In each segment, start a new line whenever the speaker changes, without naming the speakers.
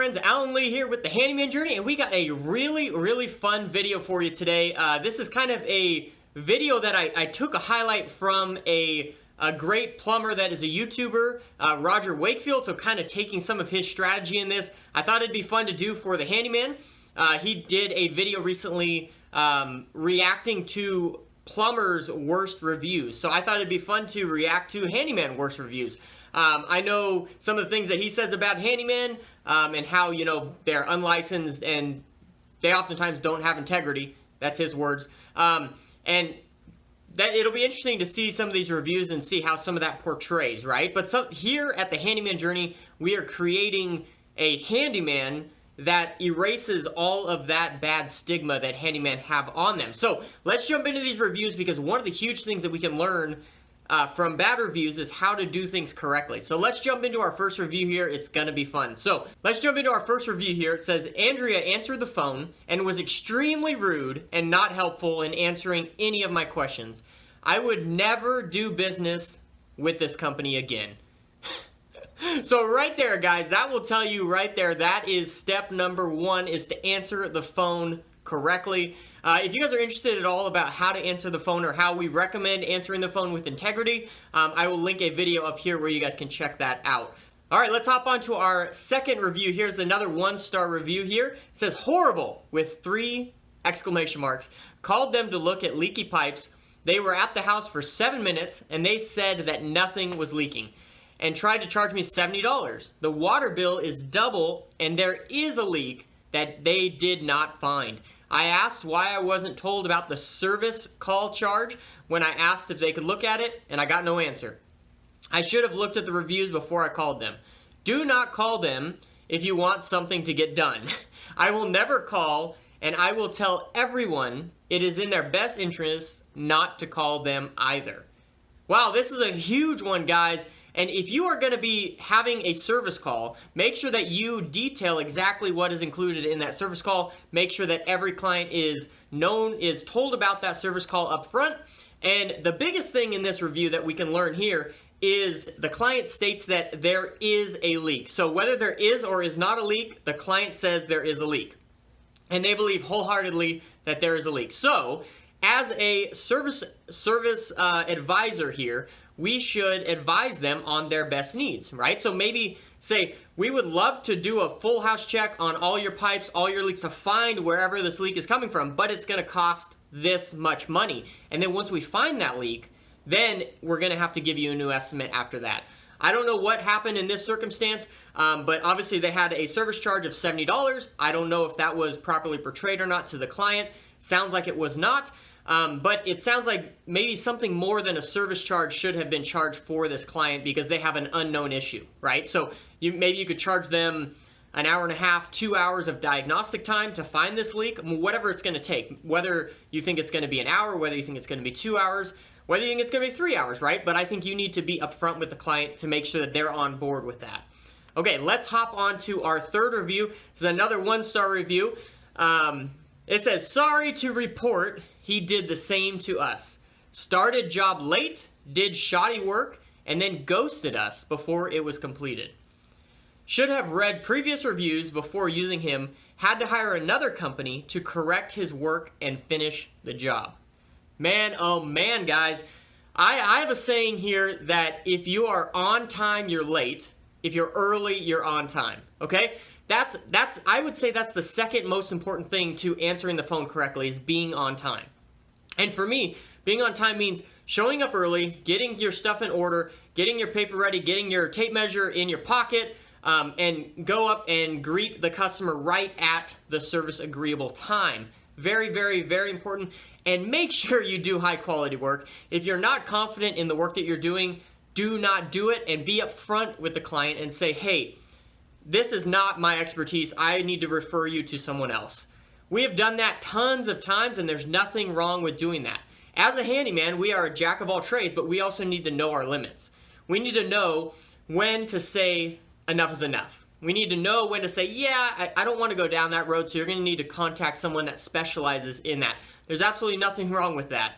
friends, Alan Lee here with the Handyman Journey, and we got a really fun video for you today. This is kind of a video that I took a highlight from a great plumber that is a YouTuber, Roger Wakefield, so kind of taking some of his strategy in this. I thought it'd be fun to do for the Handyman. He did a video recently reacting to plumbers' worst reviews, so I thought it'd be fun to react to Handyman worst reviews. I know some of the things that he says about Handyman and how, you know, they're unlicensed and they oftentimes don't have integrity. That's his words. And that it'll be interesting to see some of these reviews and see how some of that portrays, right? But here at the Handyman Journey, we are creating a handyman that erases all of that bad stigma that handyman have on them. So let's jump into these reviews, because one of the huge things that we can learn from bad reviews is how to do things correctly. So let's jump into our first review here. It's gonna be fun. So let's jump into our first review here. It says, Andrea answered the phone and was extremely rude and not helpful in answering any of my questions. I would never do business with this company again. So right there, guys, that will tell you right there, that is step number one, is to answer the phone correctly. If you guys are interested at all about how to answer the phone or how we recommend answering the phone with integrity, I will link a video up here where you guys can check that out. All right, let's hop on to our second review. Here's another 1-star review here. It says, horrible, with 3 exclamation marks. Called them to look at leaky pipes. They were at the house for 7 minutes and they said that nothing was leaking and tried to charge me $70. The water bill is double and there is a leak that they did not find. I asked why I wasn't told about the service call charge when I asked if they could look at it, and I got no answer. I should have looked at the reviews before I called them. Do not call them if you want something to get done. I will never call, and I will tell everyone it is in their best interest not to call them either. Wow, this is a huge one, guys. And if you are going to be having a service call, make sure that you detail exactly what is included in that service call. Make sure that every client is told about that service call up front. And the biggest thing in this review that we can learn here is the client states that there is a leak. So whether there is or is not a leak, the client says there is a leak. And they believe wholeheartedly that there is a leak. So as a service advisor here, we should advise them on their best needs, right? So maybe say, we would love to do a full house check on all your pipes, all your leaks, to find wherever this leak is coming from, but it's gonna cost this much money. And then once we find that leak, then we're gonna have to give you a new estimate after that. I don't know what happened in this circumstance, but obviously they had a service charge of $70. I don't know if that was properly portrayed or not to the client. Sounds like it was not. But it sounds like maybe something more than a service charge should have been charged for this client because they have an unknown issue, right? So maybe you could charge them an hour and a half, 2 hours of diagnostic time to find this leak, whatever it's going to take. Whether you think it's going to be an hour, whether you think it's going to be 2 hours, whether you think it's going to be 3 hours, right? But I think you need to be upfront with the client to make sure that they're on board with that. Okay, let's hop on to our third review. This is another 1-star review. It says, sorry to report, he did the same to us. Started job late, did shoddy work, and then ghosted us before it was completed. Should have read previous reviews before using him, had to hire another company to correct his work and finish the job. Man, oh man, guys. I have a saying here that if you are on time, you're late. If you're early, you're on time, okay? I would say that's the second most important thing to answering the phone correctly, is being on time. And for me, being on time means showing up early, getting your stuff in order, getting your paper ready, getting your tape measure in your pocket, and go up and greet the customer right at the service agreeable time. Very, very, very important. And make sure you do high quality work. If you're not confident in the work that you're doing, do not do it, and be upfront with the client and say, hey, this is not my expertise. I need to refer you to someone else. We have done that tons of times, and there's nothing wrong with doing that. As a handyman, we are a jack of all trades, but we also need to know our limits. We need to know when to say enough is enough. We need to know when to say, yeah, I don't want to go down that road, so you're going to need to contact someone that specializes in that. There's absolutely nothing wrong with that.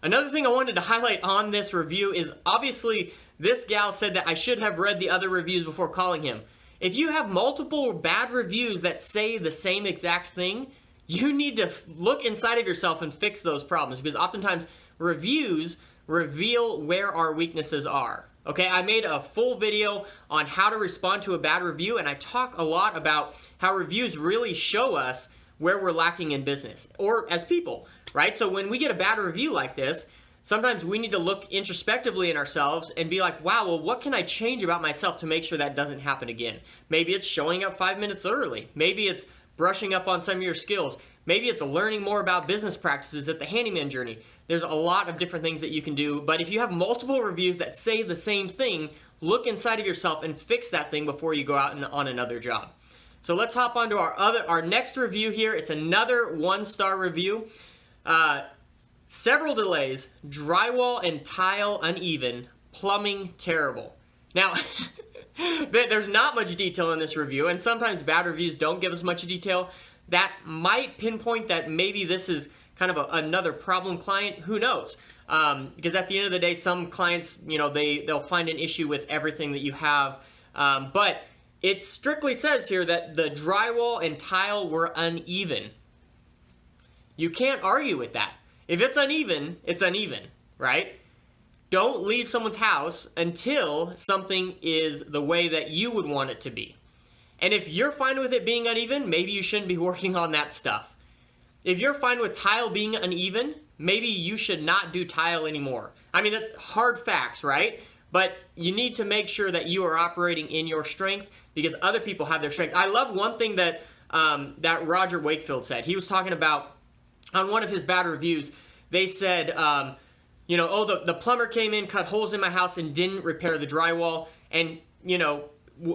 Another thing I wanted to highlight on this review is, obviously, this gal said that I should have read the other reviews before calling him. if you have multiple bad reviews that say the same exact thing, you need to look inside of yourself and fix those problems, because oftentimes reviews reveal where our weaknesses are. Okay, I made a full video on how to respond to a bad review, and I talk a lot about how reviews really show us where we're lacking in business or as people, right? So when we get a bad review like this, sometimes we need to look introspectively in ourselves and be like, wow, well, what can I change about myself to make sure that doesn't happen again? Maybe it's showing up 5 minutes early. Maybe it's brushing up on some of your skills. Maybe it's learning more about business practices at the Handyman Journey. There's a lot of different things that you can do, but if you have multiple reviews that say the same thing, look inside of yourself and fix that thing before you go out on another job. So let's hop on to our next review here. It's another 1-star review. Several delays, drywall and tile uneven, plumbing terrible. Now, there's not much detail in this review, and sometimes bad reviews don't give us much detail. That might pinpoint that maybe this is kind of another problem client. Who knows? Because at the end of the day, some clients, they'll find an issue with everything that you have. But it strictly says here that the drywall and tile were uneven. You can't argue with that. If it's uneven, right? Don't leave someone's house until something is the way that you would want it to be. And if you're fine with it being uneven, maybe you shouldn't be working on that stuff. If you're fine with tile being uneven, maybe you should not do tile anymore. I mean, that's hard facts, right? But you need to make sure that you are operating in your strength, because other people have their strength. I love one thing that that Roger Wakefield said. He was talking about, on one of his bad reviews, they said, the plumber came in, cut holes in my house, and didn't repair the drywall. And,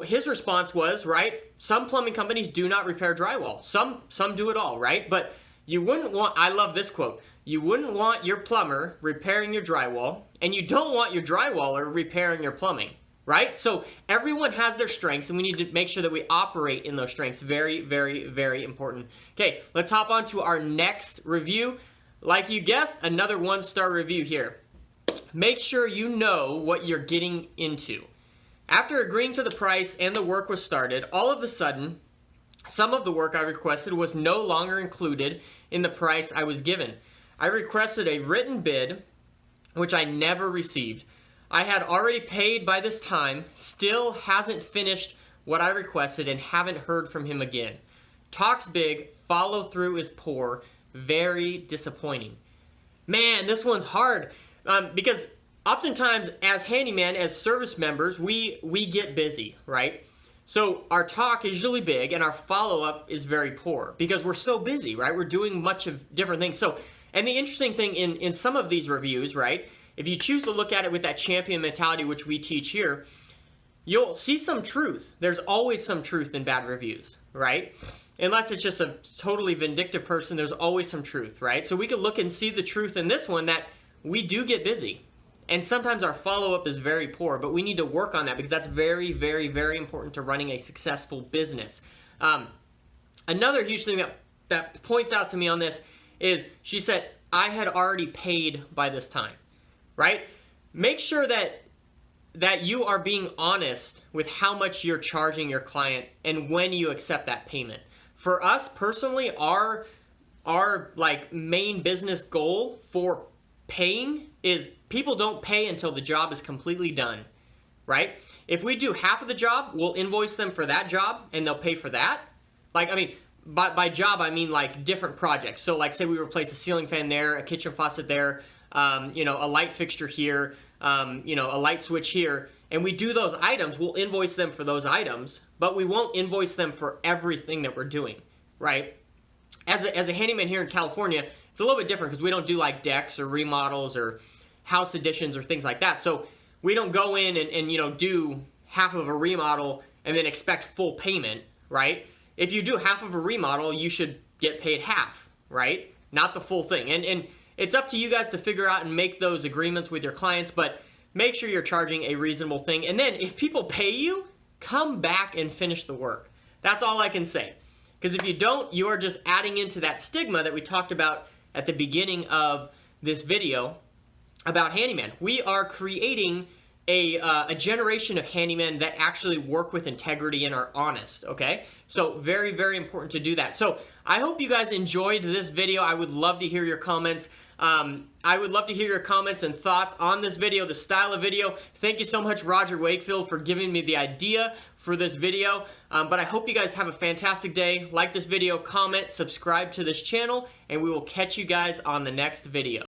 his response was, right, some plumbing companies do not repair drywall. Some do it all, right? But you wouldn't want, I love this quote, you wouldn't want your plumber repairing your drywall, and you don't want your drywaller repairing your plumbing, right? So everyone has their strengths, and we need to make sure that we operate in those strengths. Very, very, very important. Okay, let's hop on to our next review. Like you guessed, another 1-star review here. Make sure you know what you're getting into. After agreeing to the price and the work was started, all of a sudden, some of the work I requested was no longer included in the price I was given. I requested a written bid, which I never received. I had already paid by this time, still hasn't finished what I requested, and haven't heard from him again. Talks big, follow through is poor, very disappointing. Man, this one's hard, because oftentimes as handyman, as service members, we get busy, right? So our talk is usually big and our follow-up is very poor because we're so busy, right? We're doing much of different things. So, and the interesting thing in some of these reviews, right, if you choose to look at it with that champion mentality, which we teach here, you'll see some truth. There's always some truth in bad reviews, right? Unless it's just a totally vindictive person, there's always some truth, right? So we can look and see the truth in this one, that we do get busy. And sometimes our follow-up is very poor, but we need to work on that because that's very, very, very important to running a successful business. Another huge thing that points out to me on this is she said, I had already paid by this time, right? Make sure that you are being honest with how much you're charging your client and when you accept that payment. For us personally, our like main business goal for paying is people don't pay until the job is completely done, right? If we do half of the job, we'll invoice them for that job and they'll pay for that. Like, I mean, by job, I mean like different projects. So like say we replace a ceiling fan there, a kitchen faucet there, a light fixture here, a light switch here, and we do those items, we'll invoice them for those items, but we won't invoice them for everything that we're doing, right? As a handyman here in California, it's a little bit different because we don't do like decks or remodels or house additions or things like that. So we don't go in and do half of a remodel and then expect full payment, right? If you do half of a remodel, you should get paid half, right? Not the full thing. And it's up to you guys to figure out and make those agreements with your clients, but make sure you're charging a reasonable thing. And then if people pay you, come back and finish the work. That's all I can say. Because if you don't, you are just adding into that stigma that we talked about at the beginning of this video about handyman. We are creating a generation of handymen that actually work with integrity and are honest, okay? So very, very important to do that. So I hope you guys enjoyed this video. I would love to hear your comments. I would love to hear your comments and thoughts on this video, the style of video. Thank you so much, Roger Wakefield, for giving me the idea for this video. But I hope you guys have a fantastic day. Like this video, comment, subscribe to this channel, and we will catch you guys on the next video.